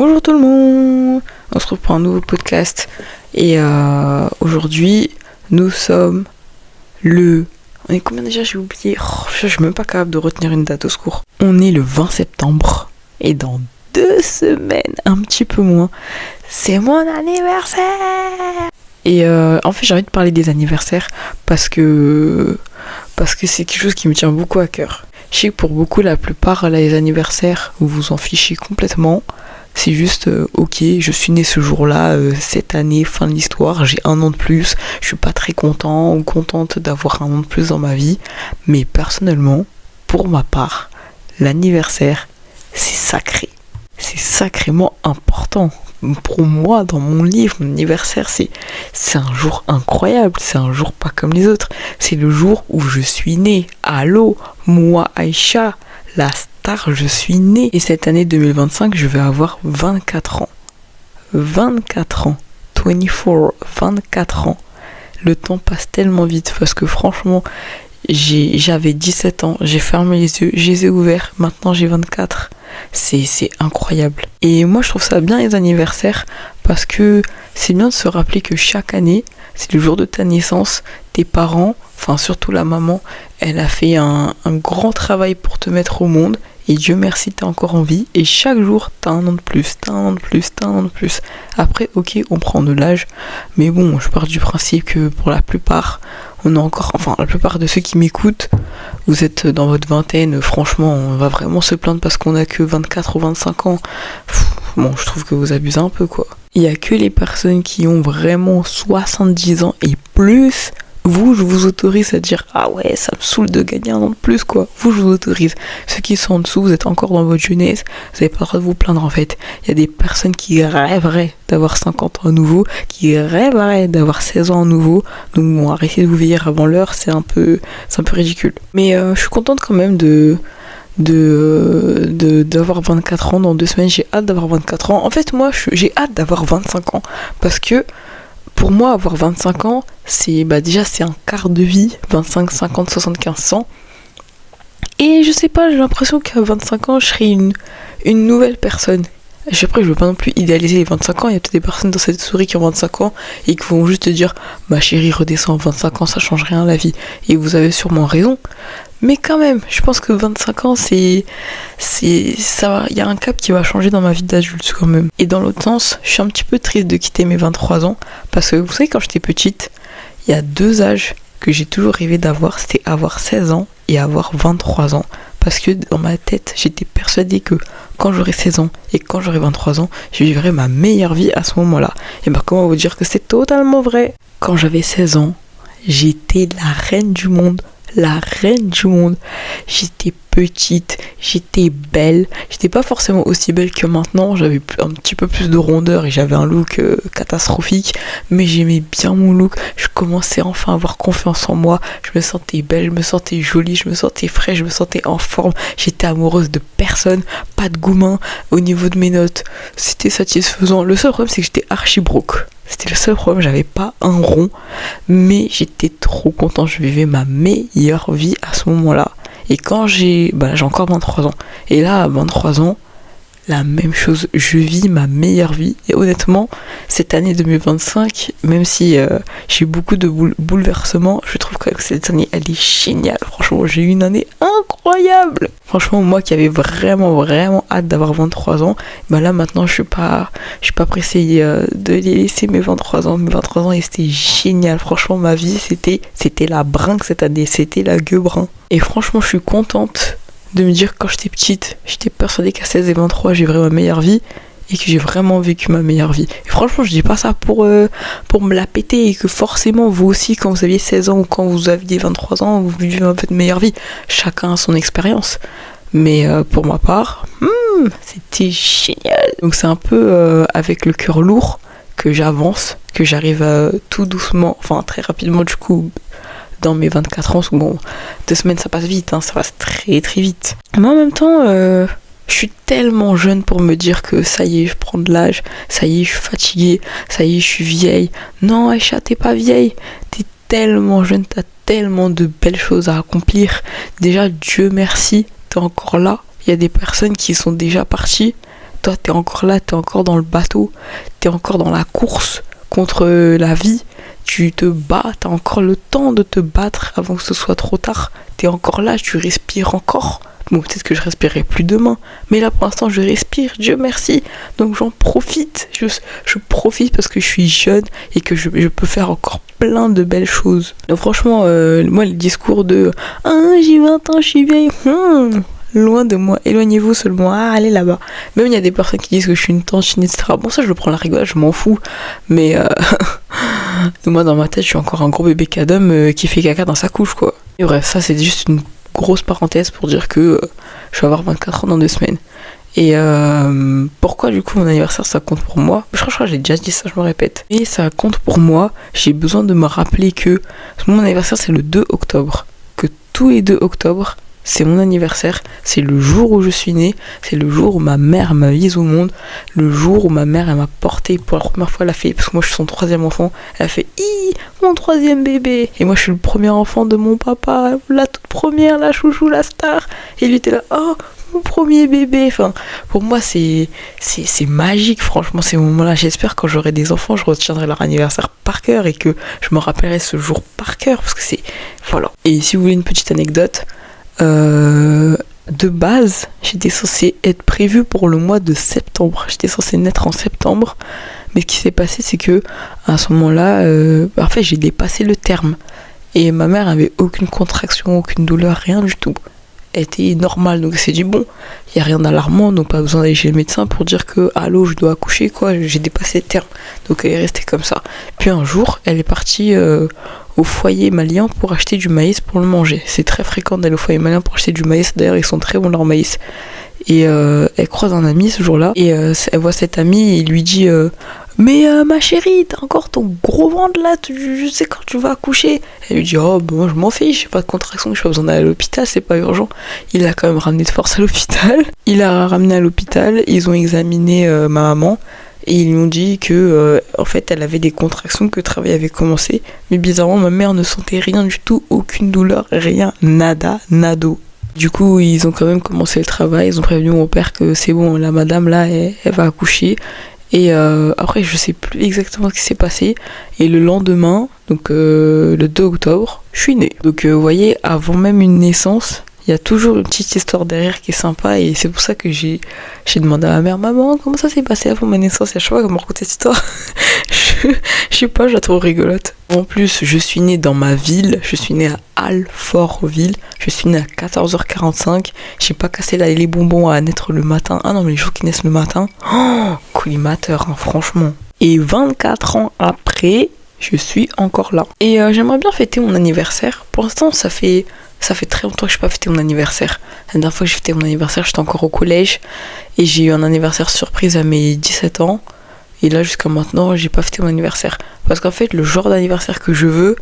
Bonjour tout le monde, on se retrouve pour un nouveau podcast et aujourd'hui nous sommes on est combien déjà, j'ai oublié, je suis même pas capable de retenir une date, au secours. On est le 20 septembre et dans 2 semaines, un petit peu moins, c'est mon anniversaire. Et en fait j'ai envie de parler des anniversaires parce que c'est quelque chose qui me tient beaucoup à cœur. Je sais que pour beaucoup, la plupart, les anniversaires, vous vous en fichez complètement. C'est juste, ok, je suis née ce jour-là, cette année, fin de l'histoire, j'ai 1 an de plus, je suis pas très content ou contente d'avoir 1 an de plus dans ma vie. Mais personnellement, pour ma part, l'anniversaire, c'est sacré. C'est sacrément important. Pour moi, dans mon livre, mon anniversaire, c'est un jour incroyable, c'est un jour pas comme les autres. C'est le jour où je suis née. Allô, moi Aïcha, la star, je suis née. Et cette année 2025, je vais avoir 24 ans. 24 ans. 24 ans. Le temps passe tellement vite parce que franchement, j'avais 17 ans, j'ai fermé les yeux, je les ai ouverts, maintenant j'ai 24. C'est incroyable. Et moi je trouve ça bien les anniversaires parce que c'est bien de se rappeler que chaque année, c'est le jour de ta naissance, tes parents, enfin surtout la maman, elle a fait un grand travail pour te mettre au monde. Et Dieu merci, t'es encore en vie. Et chaque jour, t'as 1 an de plus, t'as 1 an de plus, t'as 1 an de plus. Après, ok, on prend de l'âge. Mais bon, je pars du principe que pour la plupart, la plupart de ceux qui m'écoutent, vous êtes dans votre vingtaine. Franchement, on va vraiment se plaindre parce qu'on a que 24 ou 25 ans. Bon, je trouve que vous abusez un peu, quoi. Il y a que les personnes qui ont vraiment 70 ans et plus. Vous, je vous autorise à dire « Ah ouais, ça me saoule de gagner 1 an de plus, quoi. » Vous, je vous autorise. Ceux qui sont en dessous, vous êtes encore dans votre jeunesse. Vous n'avez pas le droit de vous plaindre, en fait. Il y a des personnes qui rêveraient d'avoir 50 ans à nouveau, qui rêveraient d'avoir 16 ans à nouveau. Donc bon, arrêtez de vous vieillir avant l'heure, c'est un peu ridicule. Mais je suis contente quand même d'avoir 24 ans dans 2 semaines. J'ai hâte d'avoir 24 ans. En fait, moi, j'ai hâte d'avoir 25 ans. Parce que pour moi, avoir 25 ans, c'est déjà c'est un quart de vie, 25, 50, 75, 100. Et je sais pas, j'ai l'impression qu'à 25 ans, je serai une nouvelle personne. Après, je veux pas non plus idéaliser les 25 ans. Il y a peut-être des personnes dans cette souris qui ont 25 ans et qui vont juste te dire « Ma chérie, redescends, 25 ans, ça change rien à la vie. » Et vous avez sûrement raison. Mais quand même, je pense que 25 ans, il y a un cap qui va changer dans ma vie d'adulte quand même. Et dans l'autre sens, je suis un petit peu triste de quitter mes 23 ans parce que vous savez, quand j'étais petite, il y a 2 âges que j'ai toujours rêvé d'avoir, c'était avoir 16 ans et avoir 23 ans. Parce que dans ma tête, j'étais persuadée que quand j'aurai 16 ans et quand j'aurai 23 ans, je vivrai ma meilleure vie à ce moment-là. Et comment vous dire que c'est totalement vrai. Quand j'avais 16 ans, j'étais la reine du monde. La reine du monde. J'étais petite, j'étais belle. J'étais pas forcément aussi belle que maintenant. J'avais un petit peu plus de rondeur et j'avais un look catastrophique. Mais j'aimais bien mon look. Je commençais enfin à avoir confiance en moi. Je me sentais belle, je me sentais jolie, je me sentais fraîche, je me sentais en forme. J'étais amoureuse de personne. Pas de gourmand. Au niveau de mes notes, c'était satisfaisant. Le seul problème, c'est que j'étais archi broke. C'était le seul problème, j'avais pas un rond, mais j'étais trop content, je vivais ma meilleure vie à ce moment-là. Et quand j'ai encore 23 ans, et là à 23 ans, la même chose, je vis ma meilleure vie. Et honnêtement, cette année 2025, même si j'ai eu beaucoup de bouleversements, je trouve que cette année, elle est géniale. Franchement, j'ai eu une année incroyable. Franchement, moi qui avais vraiment, vraiment hâte d'avoir 23 ans, là maintenant, je suis pas pressée de les laisser mes 23 ans. Mes 23 ans, et c'était génial. Franchement, ma vie, c'était la brinque cette année, c'était la gueule. Et franchement, je suis contente de me dire que quand j'étais petite, j'étais persuadée qu'à 16 et 23, j'ai vraiment ma meilleure vie et que j'ai vraiment vécu ma meilleure vie. Et franchement, je dis pas ça pour me la péter et que forcément, vous aussi, quand vous aviez 16 ans ou quand vous aviez 23 ans, vous vivez un peu de meilleure vie. Chacun a son expérience. Mais pour ma part, c'était génial. Donc c'est un peu avec le cœur lourd que j'avance, que j'arrive tout doucement, enfin très rapidement du coup, dans mes 24 ans, bon, 2 semaines ça passe vite, ça passe très très vite. Mais en même temps, je suis tellement jeune pour me dire que ça y est, je prends de l'âge, ça y est, je suis fatiguée, ça y est, je suis vieille. Non, Aïcha, t'es pas vieille, t'es tellement jeune, t'as tellement de belles choses à accomplir. Déjà, Dieu merci, t'es encore là. Il y a des personnes qui sont déjà parties. toi t'es encore là, t'es encore dans le bateau, t'es encore dans la course contre la vie, tu te bats, t'as encore le temps de te battre avant que ce soit trop tard, t'es encore là, tu respires encore. Bon, peut-être que je respirerai plus demain, mais là pour l'instant je respire, Dieu merci, donc j'en profite, je profite parce que je suis jeune et que je peux faire encore plein de belles choses. Donc franchement, moi le discours de « Ah, j'ai 20 ans, je suis vieille », loin de moi, éloignez-vous seulement, allez là-bas. Même il y a des personnes qui disent que je suis une tantine, etc. Bon, ça je le prends à la rigolade, je m'en fous, mais moi dans ma tête je suis encore un gros bébé cadom qui fait caca dans sa couche quoi. Et bref, ça c'est juste une grosse parenthèse pour dire que je vais avoir 24 ans dans 2 semaines. Et pourquoi du coup mon anniversaire ça compte pour moi? Je crois que j'ai déjà dit ça, je me répète. Et ça compte pour moi, j'ai besoin de me rappeler que mon anniversaire c'est le 2 octobre. Que tous les 2 octobre, c'est mon anniversaire, c'est le jour où je suis née, c'est le jour où ma mère m'a mise au monde, le jour où ma mère elle m'a porté pour la première fois, elle a fait, parce que moi je suis son 3e enfant, elle a fait mon 3e bébé, et moi je suis le premier enfant de mon papa, la toute première, la chouchou, la star, et lui était là, oh mon premier bébé, enfin pour moi c'est magique franchement ces moments-là. J'espère quand j'aurai des enfants je retiendrai leur anniversaire par cœur et que je me rappellerai ce jour par cœur parce que c'est voilà. Et si vous voulez une petite anecdote, de base, j'étais censée être prévue pour le mois de septembre. J'étais censée naître en septembre. Mais ce qui s'est passé, c'est que à ce moment-là, en fait, j'ai dépassé le terme. Et ma mère avait aucune contraction, aucune douleur, rien du tout. Elle était normale. Donc, elle s'est dit, bon, il n'y a rien d'alarmant. Donc, pas besoin d'aller chez le médecin pour dire que, allô, je dois accoucher, quoi. J'ai dépassé le terme. Donc, elle est restée comme ça. Puis un jour, elle est partie au foyer malien pour acheter du maïs pour le manger. C'est très fréquent d'aller au foyer malien pour acheter du maïs. D'ailleurs, ils sont très bons leur maïs. Et elle croise un ami ce jour-là. Et elle voit cet ami et il lui dit mais ma chérie, t'as encore ton gros ventre là, je sais quand tu vas accoucher. Elle lui dit oh bah, moi je m'en fiche, j'ai pas de contraction, j'ai pas besoin d'aller à l'hôpital, c'est pas urgent. Il l'a quand même ramené de force à l'hôpital. Il l'a ramené à l'hôpital, ils ont examiné ma maman. Et ils lui ont dit que en fait elle avait des contractions, que le travail avait commencé. Mais bizarrement ma mère ne sentait rien du tout, aucune douleur, rien, nada, nado. Du coup ils ont quand même commencé le travail, ils ont prévenu mon père que c'est bon, la madame là elle va accoucher. Et après je sais plus exactement ce qui s'est passé. Et le lendemain, donc le 2 octobre, je suis née. Donc vous voyez, avant même une naissance, il y a toujours une petite histoire derrière qui est sympa. Et c'est pour ça que j'ai demandé à ma mère, maman, comment ça s'est passé avant ma naissance? Et à chaque fois qu'elle me raconte cette histoire, je sais pas, je la trouve rigolote. En plus, je suis née dans ma ville, je suis née à Alfortville, je suis née à 14h45, j'ai pas cassé les bonbons à naître le matin. Ah non, mais les jours qui naissent le matin, oh, collimateur, hein, franchement. Et 24 ans après, je suis encore là. Et j'aimerais bien fêter mon anniversaire. Pour l'instant, ça fait très longtemps que je n'ai pas fêté mon anniversaire. La dernière fois que j'ai fêté mon anniversaire, j'étais encore au collège. Et j'ai eu un anniversaire surprise à mes 17 ans. Et là, jusqu'à maintenant, j'ai pas fêté mon anniversaire. Parce qu'en fait, le genre d'anniversaire que je veux,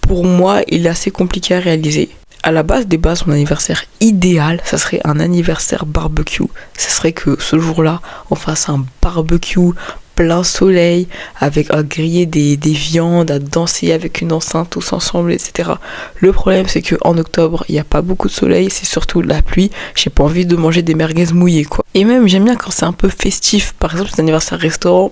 pour moi, il est assez compliqué à réaliser. À la base des bases, mon anniversaire idéal, ça serait un anniversaire barbecue. Ça serait que ce jour-là, on fasse un barbecue plein soleil, avec à griller des viandes, à danser avec une enceinte tous ensemble, etc. Le problème, c'est qu'en octobre, il n'y a pas beaucoup de soleil, c'est surtout de la pluie. J'ai pas envie de manger des merguez mouillées, quoi. Et même, j'aime bien quand c'est un peu festif. Par exemple, cet anniversaire restaurant,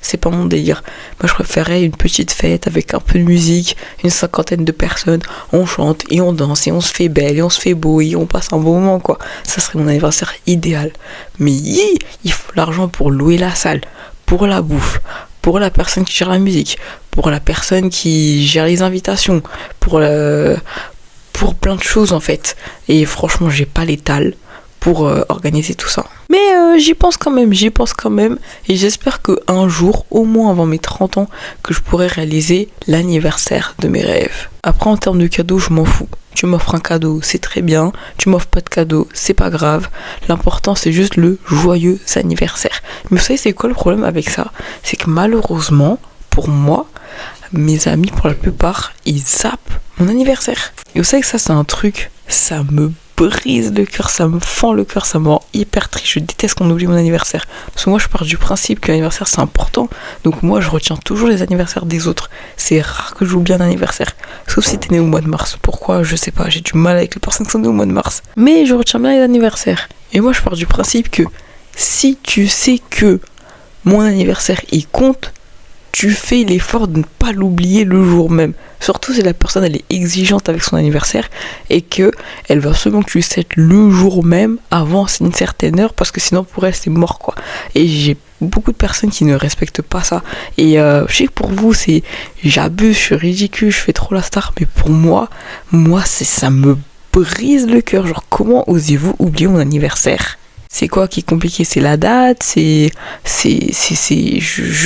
c'est pas mon délire. Moi, je préférerais une petite fête avec un peu de musique, une 50aine de personnes. On chante et on danse et on se fait belle et on se fait beau et on passe un bon moment, quoi. Ça serait mon anniversaire idéal. Mais il faut l'argent pour louer la salle, pour la bouffe, pour la personne qui gère la musique, pour la personne qui gère les invitations, pour plein de choses en fait. Et franchement, j'ai pas l'étal pour organiser tout ça. Mais j'y pense quand même, et j'espère qu'un jour, au moins avant mes 30 ans, que je pourrai réaliser l'anniversaire de mes rêves. Après, en termes de cadeaux, je m'en fous. Tu m'offres un cadeau, c'est très bien. Tu m'offres pas de cadeau, c'est pas grave. L'important, c'est juste le joyeux anniversaire. Mais vous savez, c'est quoi le problème avec ça? C'est que malheureusement, pour moi, mes amis, pour la plupart, ils zappent mon anniversaire. Et vous savez que ça, c'est un truc, ça me brise le cœur, ça me fend le cœur, ça me rend hyper triste. Je déteste qu'on oublie mon anniversaire. Parce que moi, je pars du principe que l'anniversaire, c'est important. Donc moi, je retiens toujours les anniversaires des autres. C'est rare que j'oublie un anniversaire. Sauf si t'es né au mois de mars. Pourquoi? Je sais pas. J'ai du mal avec les personnes qui sont nées au mois de mars. Mais je retiens bien les anniversaires. Et moi, je pars du principe que si tu sais que mon anniversaire il compte, tu fais l'effort de ne pas l'oublier le jour même. Surtout si la personne elle est exigeante avec son anniversaire et que elle veut absolument que tu le le jour même avant une certaine heure parce que sinon pour elle c'est mort quoi. Et j'ai beaucoup de personnes qui ne respectent pas ça. Et je sais que pour vous c'est j'abuse, je suis ridicule, je fais trop la star, mais pour moi c'est ça me brise le cœur. Genre comment osez-vous oublier mon anniversaire? C'est quoi qui est compliqué? C'est la date, je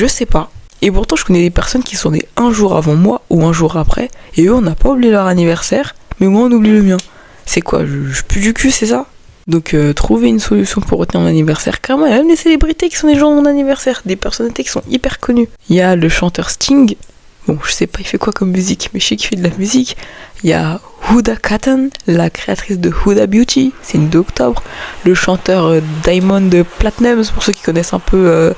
sais pas. Et pourtant, je connais des personnes qui sont nées un jour avant moi ou un jour après, et eux, on n'a pas oublié leur anniversaire, mais moi, on oublie le mien. C'est quoi? Je pue du cul, c'est ça? Donc, trouver une solution pour retenir mon anniversaire. Carrément, il y a même des célébrités qui sont des gens de mon anniversaire, des personnalités qui sont hyper connues. Il y a le chanteur Sting. Bon, je sais pas, il fait quoi comme musique, mais je sais qu'il fait de la musique. Il y a Huda Kattan, la créatrice de Huda Beauty, c'est une 2 octobre. Le chanteur Diamond Platnumz, pour ceux qui connaissent un peu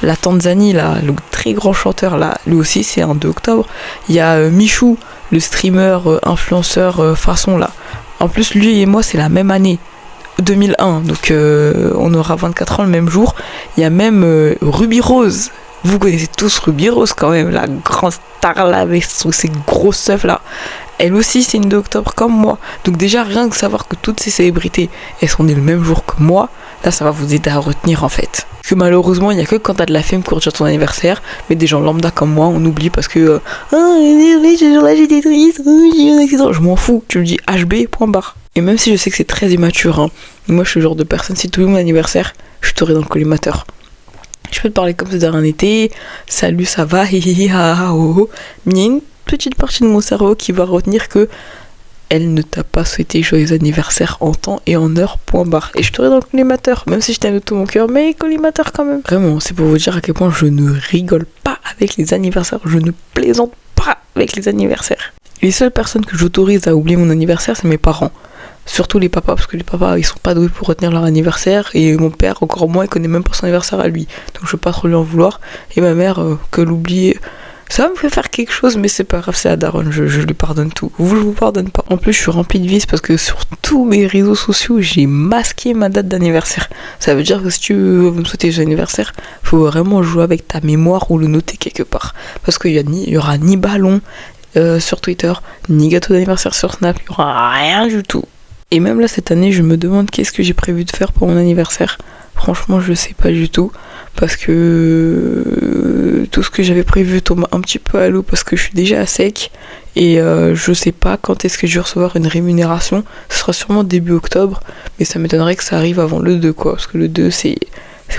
la Tanzanie, là, le très grand chanteur, là, lui aussi, c'est un 2 octobre. Il y a Michou, le streamer, influenceur façon, là. En plus, lui et moi, c'est la même année. 2001, donc on aura 24 ans le même jour. Il y a même Ruby Rose. Vous connaissez tous Ruby Rose quand même, la grande star là avec ses gros seufs là. Elle aussi c'est une 2 octobre comme moi. Donc déjà rien que savoir que toutes ces célébrités elles sont nées le même jour que moi, là ça va vous aider à retenir en fait. Parce que malheureusement il n'y a que quand t'as de la fame pour dire ton anniversaire, mais des gens lambda comme moi on oublie parce que ce jour-là j'étais triste, j'ai eu un accident. Je m'en fous, tu me dis HB, point barre. Et même si je sais que c'est très immature, hein, moi je suis le genre de personne, si tu oublies mon anniversaire, je t'aurai dans le collimateur. Je peux te parler comme si de rien n'était, salut, ça va, hihihi, ha ha, oh, oh. Mais il y a une petite partie de mon cerveau qui va retenir que elle ne t'a pas souhaité joyeux anniversaire en temps et en heure, point barre. Et je t'aurai dans le collimateur, même si je t'aime de tout mon cœur, mais collimateur quand même. Vraiment, c'est pour vous dire à quel point je ne rigole pas avec les anniversaires, je ne plaisante pas avec les anniversaires. Les seules personnes que j'autorise à oublier mon anniversaire, c'est mes parents. Surtout les papas, parce que les papas ils sont pas doués pour retenir leur anniversaire, et mon père encore moins, il connaît même pas son anniversaire à lui, donc je veux pas trop lui en vouloir. Et ma mère, que l'oublier, ça me fait faire quelque chose, mais c'est pas grave, c'est la daronne, je lui pardonne tout. Je vous pardonne pas. En plus je suis remplie de vices parce que sur tous mes réseaux sociaux j'ai masqué ma date d'anniversaire. Ça veut dire que si tu veux me souhaiter ton anniversaire, faut vraiment jouer avec ta mémoire ou le noter quelque part, parce qu'il y aura ni ballon sur Twitter, ni gâteau d'anniversaire sur Snap, il y aura rien du tout. Et même là cette année je me demande qu'est-ce que j'ai prévu de faire pour mon anniversaire. Franchement je sais pas du tout, parce que tout ce que j'avais prévu tombe un petit peu à l'eau parce que je suis déjà à sec. Et je sais pas quand est-ce que je vais recevoir une rémunération. Ce sera sûrement début octobre, mais ça m'étonnerait que ça arrive avant le 2 quoi, parce que le 2 c'est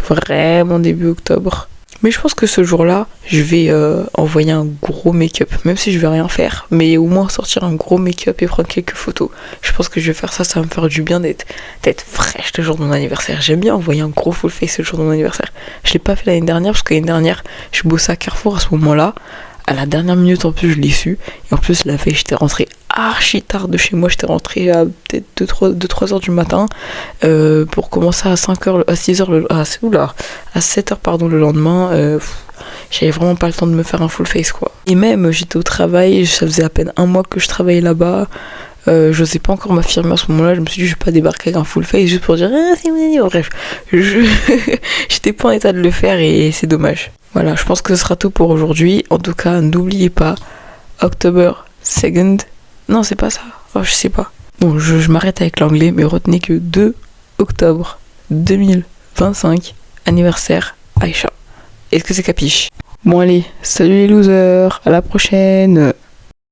vraiment début octobre. Mais je pense que ce jour-là, je vais envoyer un gros make-up, même si je vais rien faire, mais au moins sortir un gros make-up et prendre quelques photos. Je pense que je vais faire ça, ça va me faire du bien d'être fraîche le jour de mon anniversaire. J'aime bien envoyer un gros full face le jour de mon anniversaire. Je l'ai pas fait l'année dernière, parce que l'année dernière, je bossais à Carrefour à ce moment-là. À la dernière minute, en plus, je l'ai su. Et en plus, la veille, j'étais rentrée archi tard de chez moi. J'étais rentrée à peut-être 2-3 heures du matin pour commencer à 5 heures, à 6 heures, à 7 heures, pardon, le lendemain. J'avais vraiment pas le temps de me faire un full face, quoi. Et même, j'étais au travail, ça faisait à peine un mois que je travaillais là-bas. Je sais pas encore m'affirmer à ce moment-là. Je me suis dit, je vais pas débarquer avec un full face juste pour dire, c'est mon anniversaire. Bref, j'étais pas en état de le faire et c'est dommage. Voilà, je pense que ce sera tout pour aujourd'hui. En tout cas, n'oubliez pas, October 2nd. Non, c'est pas ça. Oh, je sais pas. Bon, je m'arrête avec l'anglais, mais retenez que 2 octobre 2025, anniversaire Aïcha. Est-ce que c'est capiche? Bon allez, salut les losers, à la prochaine.